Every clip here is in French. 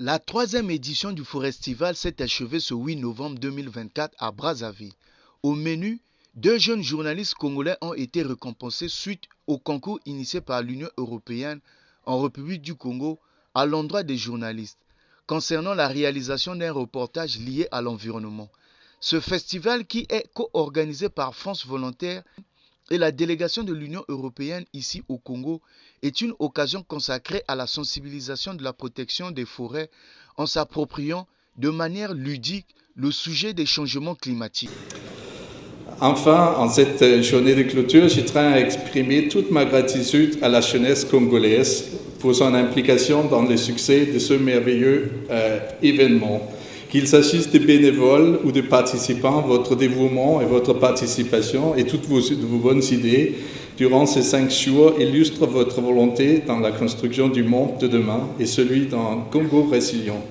La troisième édition du Forestival s'est achevée ce 8 novembre 2024 à Brazzaville. Au menu, 2 jeunes journalistes congolais ont été récompensés suite au concours initié par l'Union européenne en République du Congo à l'endroit des journalistes, concernant la réalisation d'un reportage lié à l'environnement. Ce festival, qui est co-organisé par France Volontaire et la délégation de l'Union européenne ici au Congo, est une occasion consacrée à la sensibilisation de la protection des forêts en s'appropriant de manière ludique le sujet des changements climatiques. Enfin, en cette journée de clôture, je tiens à exprimer toute ma gratitude à la jeunesse congolaise pour son implication dans le succès de ce merveilleux événement. Qu'il s'agisse de bénévoles ou de participants, votre dévouement et votre participation et toutes vos bonnes idées durant ces 5 jours illustrent votre volonté dans la construction du monde de demain et celui d'un Congo résilient.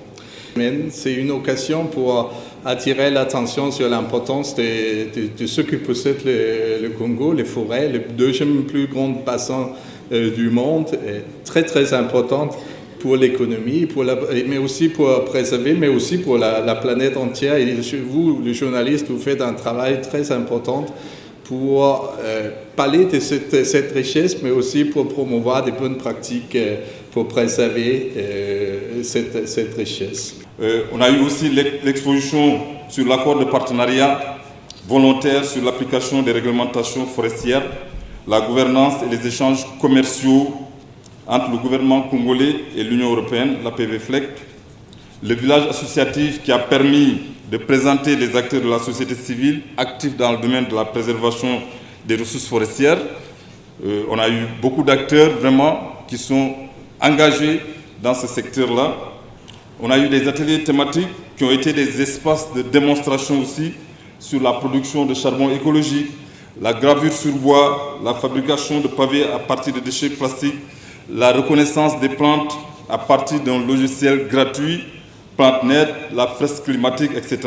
C'est une occasion pour attirer l'attention sur l'importance de ce que possède le Congo, les forêts, le deuxième plus grand bassin du monde, très très importante pour l'économie, mais aussi pour préserver, mais aussi pour la planète entière. Et vous, les journalistes, vous faites un travail très important pour parler de cette richesse, mais aussi pour promouvoir des bonnes pratiques pour préserver cette richesse. On a eu aussi l'exposition sur l'accord de partenariat volontaire sur l'application des réglementations forestières, la gouvernance et les échanges commerciaux entre le gouvernement congolais et l'Union européenne, la PVFLEC, le village associatif qui a permis de présenter les acteurs de la société civile actifs dans le domaine de la préservation des ressources forestières. On a eu beaucoup d'acteurs vraiment qui sont engagés dans ce secteur-là. On a eu des ateliers thématiques qui ont été des espaces de démonstration aussi sur la production de charbon écologique, la gravure sur bois, la fabrication de pavés à partir de déchets plastiques, la reconnaissance des plantes à partir d'un logiciel gratuit, PlanteNet, la fresque climatique, etc.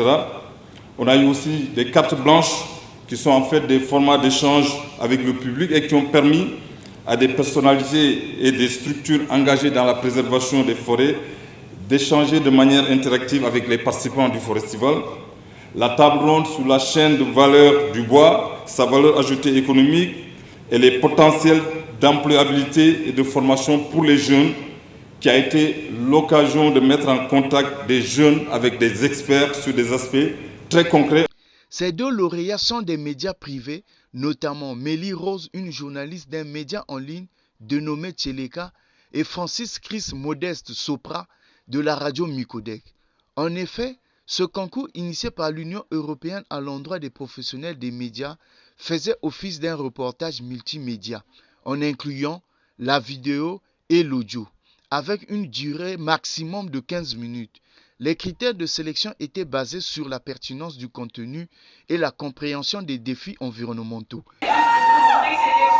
On a eu aussi des cartes blanches qui sont en fait des formats d'échange avec le public et qui ont permis à des personnalités et des structures engagées dans la préservation des forêts d'échanger de manière interactive avec les participants du Forestival. La table ronde sur la chaîne de valeur du bois, sa valeur ajoutée économique et les potentiels d'employabilité et de formation pour les jeunes, qui a été l'occasion de mettre en contact des jeunes avec des experts sur des aspects très concrets. Ces 2 lauréats sont des médias privés, notamment Mélie Rose, une journaliste d'un média en ligne dénommé Tcheleka, et Francis Chris Modeste Sopra de la radio Micodec. En effet, ce concours initié par l'Union européenne à l'endroit des professionnels des médias faisait office d'un reportage multimédia en incluant la vidéo et l'audio, avec une durée maximum de 15 minutes. Les critères de sélection étaient basés sur la pertinence du contenu et la compréhension des défis environnementaux. C'était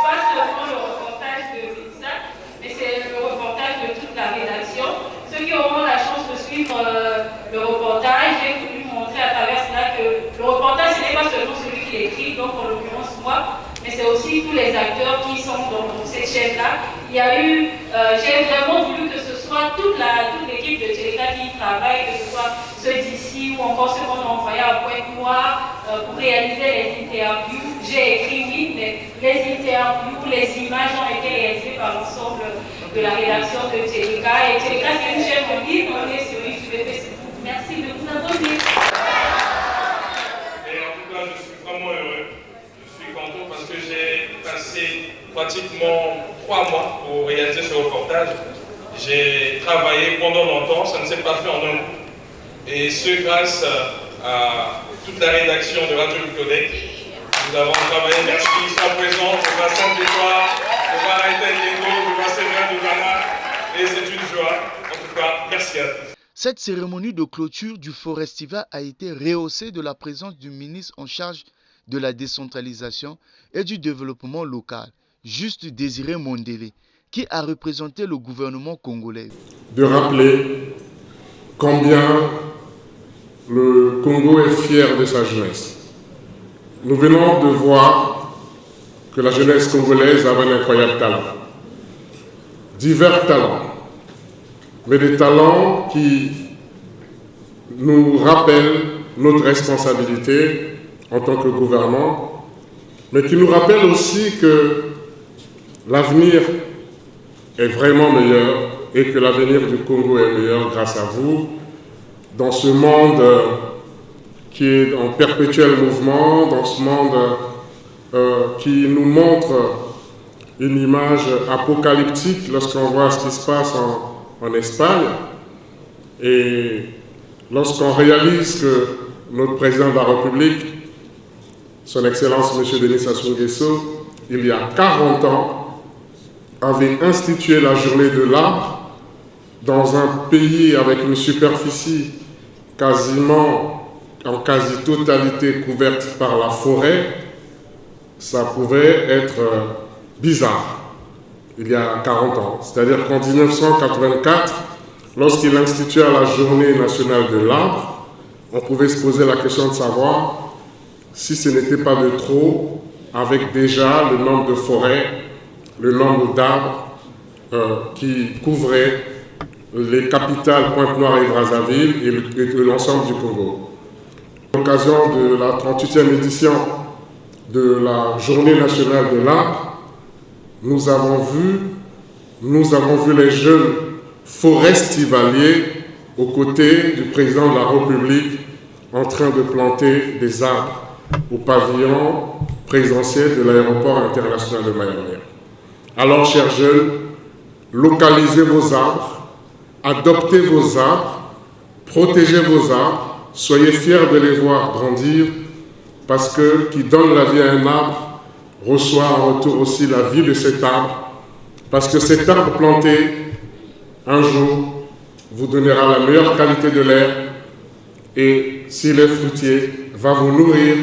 pas seulement le reportage de Isaac, mais c'est le reportage de toute la rédaction. Ceux qui auront la chance de suivre le reportage, j'ai voulu montrer à travers cela que le reportage, ce n'est pas seulement celui qui l'écrit, donc en l'occurrence moi, mais c'est aussi tous les acteurs qui sont dans cette chaîne-là. Il y a eu, j'ai vraiment voulu que ce soit toute l'équipe de Tcheleka qui travaille, que ce soit ceux d'ici ou encore ceux qu'on a envoyés à Pointe-Noire pour réaliser les interviews. J'ai écrit oui, mais les interviews, les images ont été réalisées par l'ensemble de la rédaction de Tcheleka. Et Tcheleka, c'est une chaîne en ligne, on est sur YouTube et Facebook. Merci de vous abonner. Et en tout cas, je suis vraiment heureux. Parce que j'ai passé pratiquement 3 mois pour réaliser ce reportage. J'ai travaillé pendant longtemps, ça ne s'est pas fait en un coup. Et ce grâce à toute la rédaction de Radio Micodec. Nous avons travaillé, merci, ils sont présents, je vois Saint-Étoile, je vois Raïta Yengo, je vois Sévère de Ghana, et c'est une joie. En tout cas, merci à tous. Cette cérémonie de clôture du Forestival a été rehaussée de la présence du ministre en charge de la décentralisation et du développement local, Juste Désiré Mondélé, qui a représenté le gouvernement congolais. De rappeler combien le Congo est fier de sa jeunesse. Nous venons de voir que la jeunesse congolaise avait un incroyable talent. Divers talents, mais des talents qui nous rappellent notre responsabilité en tant que gouvernement, mais qui nous rappellent aussi que l'avenir est vraiment meilleur et que l'avenir du Congo est meilleur grâce à vous, dans ce monde qui est en perpétuel mouvement, dans ce monde qui nous montre une image apocalyptique lorsqu'on voit ce qui se passe en Espagne. Et lorsqu'on réalise que notre président de la République, son Excellence M. Denis Sassou Nguesso, il y a 40 ans, avait institué la journée de l'arbre dans un pays avec une superficie quasiment en quasi-totalité couverte par la forêt, ça pouvait être bizarre il y a 40 ans. C'est-à-dire qu'en 1984, lorsqu'il institua la journée nationale de l'arbre, on pouvait se poser la question de savoir si ce n'était pas de trop, avec déjà le nombre de forêts, le nombre d'arbres qui couvraient les capitales Pointe-Noire et Brazzaville et l'ensemble du Congo. À l'occasion de la 38e édition de la Journée nationale de l'arbre, nous avons vu les jeunes forestivaliers aux côtés du président de la République en train de planter des arbres au pavillon présidentiel de l'aéroport international de Miami. Alors, chers jeunes, localisez vos arbres, adoptez vos arbres, protégez vos arbres, soyez fiers de les voir grandir, parce que qui donne la vie à un arbre reçoit en retour aussi la vie de cet arbre, parce que cet arbre planté, un jour, vous donnera la meilleure qualité de l'air, et s'il est fruitier, va vous nourrir,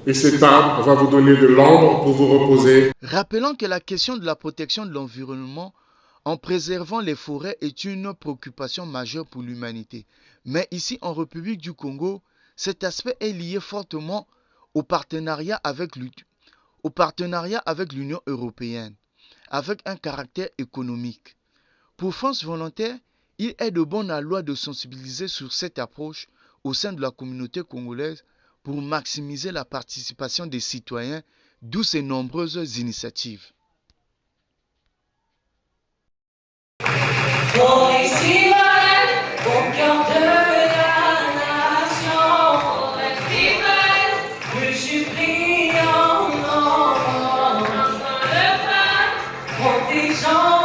et cet arbre va vous donner de l'ombre pour vous reposer. Rappelons que la question de la protection de l'environnement en préservant les forêts est une préoccupation majeure pour l'humanité. Mais ici, en République du Congo, cet aspect est lié fortement au partenariat avec l'Union européenne, avec un caractère économique. Pour France Volontaire, il est de bonne loi de sensibiliser sur cette approche au sein de la communauté congolaise pour maximiser la participation des citoyens, d'où ces nombreuses initiatives. Protégeant